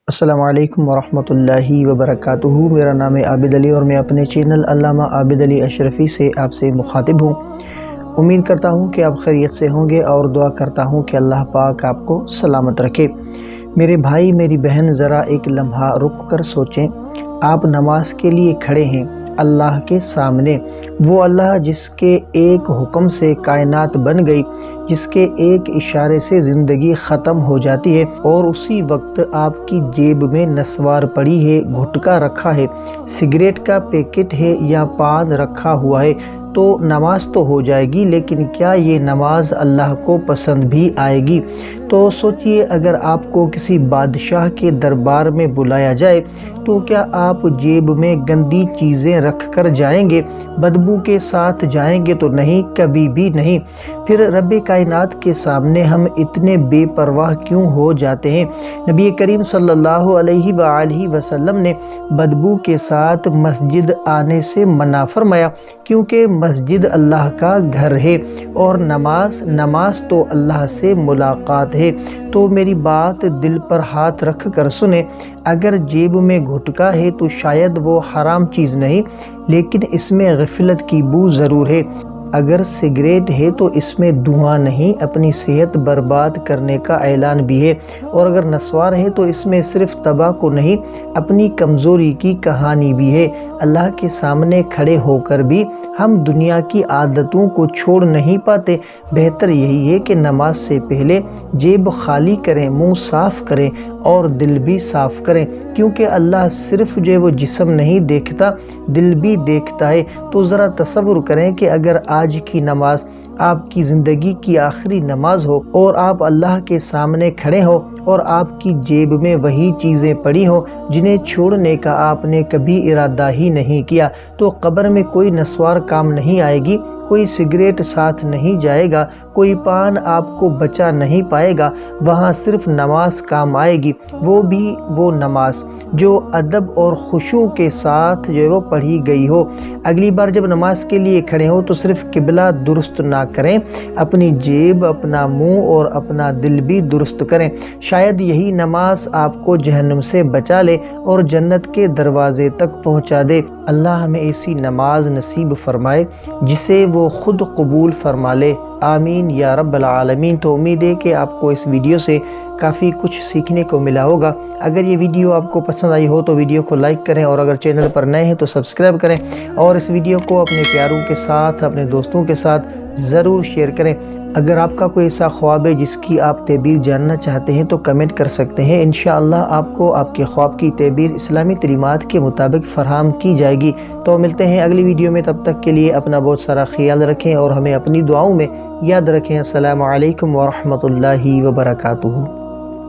السلام علیکم ورحمۃ اللہ وبرکاتہ۔ میرا نام ہے عابد علی اور میں اپنے چینل علامہ عابد علی اشرفی سے آپ سے مخاطب ہوں۔ امید کرتا ہوں کہ آپ خیریت سے ہوں گے اور دعا کرتا ہوں کہ اللہ پاک آپ کو سلامت رکھے۔ میرے بھائی میری بہن، ذرا ایک لمحہ رک کر سوچیں، آپ نماز کے لیے کھڑے ہیں اللہ کے سامنے، وہ اللہ جس کے ایک حکم سے کائنات بن گئی، جس کے ایک اشارے سے زندگی ختم ہو جاتی ہے، اور اسی وقت آپ کی جیب میں نسوار پڑی ہے، گھٹکا رکھا ہے، سگریٹ کا پیکٹ ہے یا پان رکھا ہوا ہے، تو نماز تو ہو جائے گی، لیکن کیا یہ نماز اللہ کو پسند بھی آئے گی؟ تو سوچئے، اگر آپ کو کسی بادشاہ کے دربار میں بلایا جائے تو کیا آپ جیب میں گندی چیزیں رکھ کر جائیں گے؟ بدبو کے ساتھ جائیں گے؟ تو نہیں، کبھی بھی نہیں۔ پھر رب کائنات کے سامنے ہم اتنے بے پرواہ کیوں ہو جاتے ہیں؟ نبی کریم صلی اللہ علیہ وآلہ وسلم نے بدبو کے ساتھ مسجد آنے سے منع فرمایا، کیونکہ مسجد اللہ کا گھر ہے اور نماز تو اللہ سے ملاقات ہے۔ تو میری بات دل پر ہاتھ رکھ کر سنیں، اگر جیب میں گھٹکا ہے تو شاید وہ حرام چیز نہیں، لیکن اس میں غفلت کی بو ضرور ہے۔ اگر سگریٹ ہے تو اس میں دھواں نہیں، اپنی صحت برباد کرنے کا اعلان بھی ہے، اور اگر نسوار ہے تو اس میں صرف تمباکو نہیں، اپنی کمزوری کی کہانی بھی ہے۔ اللہ کے سامنے کھڑے ہو کر بھی ہم دنیا کی عادتوں کو چھوڑ نہیں پاتے۔ بہتر یہی ہے کہ نماز سے پہلے جیب خالی کریں، منہ صاف کریں اور دل بھی صاف کریں، کیونکہ اللہ صرف جو وہ جسم نہیں دیکھتا، دل بھی دیکھتا ہے۔ تو ذرا تصور کریں کہ اگر آج کی نماز آپ کی زندگی کی آخری نماز ہو اور آپ اللہ کے سامنے کھڑے ہو اور آپ کی جیب میں وہی چیزیں پڑی ہوں جنہیں چھوڑنے کا آپ نے کبھی ارادہ ہی نہیں کیا، تو قبر میں کوئی نسوار کام نہیں آئے گی، کوئی سگریٹ ساتھ نہیں جائے گا، کوئی پان آپ کو بچا نہیں پائے گا، وہاں صرف نماز کام آئے گی، وہ بھی وہ نماز جو ادب اور خشوع کے ساتھ جو وہ پڑھی گئی ہو۔ اگلی بار جب نماز کے لیے کھڑے ہو تو صرف قبلہ درست نہ کریں، اپنی جیب، اپنا منہ اور اپنا دل بھی درست کریں، شاید یہی نماز آپ کو جہنم سے بچا لے اور جنت کے دروازے تک پہنچا دے۔ اللہ ہمیں ایسی نماز نصیب فرمائے جسے وہ خود قبول فرما لے، آمین یا رب العالمین۔ تو امید ہے کہ آپ کو اس ویڈیو سے کافی کچھ سیکھنے کو ملا ہوگا۔ اگر یہ ویڈیو آپ کو پسند آئی ہو تو ویڈیو کو لائک کریں، اور اگر چینل پر نئے ہیں تو سبسکرائب کریں، اور اس ویڈیو کو اپنے پیاروں کے ساتھ، اپنے دوستوں کے ساتھ ضرور شیئر کریں۔ اگر آپ کا کوئی ایسا خواب ہے جس کی آپ تعبیر جاننا چاہتے ہیں تو کمنٹ کر سکتے ہیں، انشاءاللہ آپ کو آپ کے خواب کی تعبیر اسلامی تعلیمات کے مطابق فراہم کی جائے گی۔ تو ملتے ہیں اگلی ویڈیو میں، تب تک کے لیے اپنا بہت سارا خیال رکھیں اور ہمیں اپنی دعاؤں میں یاد رکھیں۔ السلام علیکم ورحمۃ اللہ وبرکاتہ۔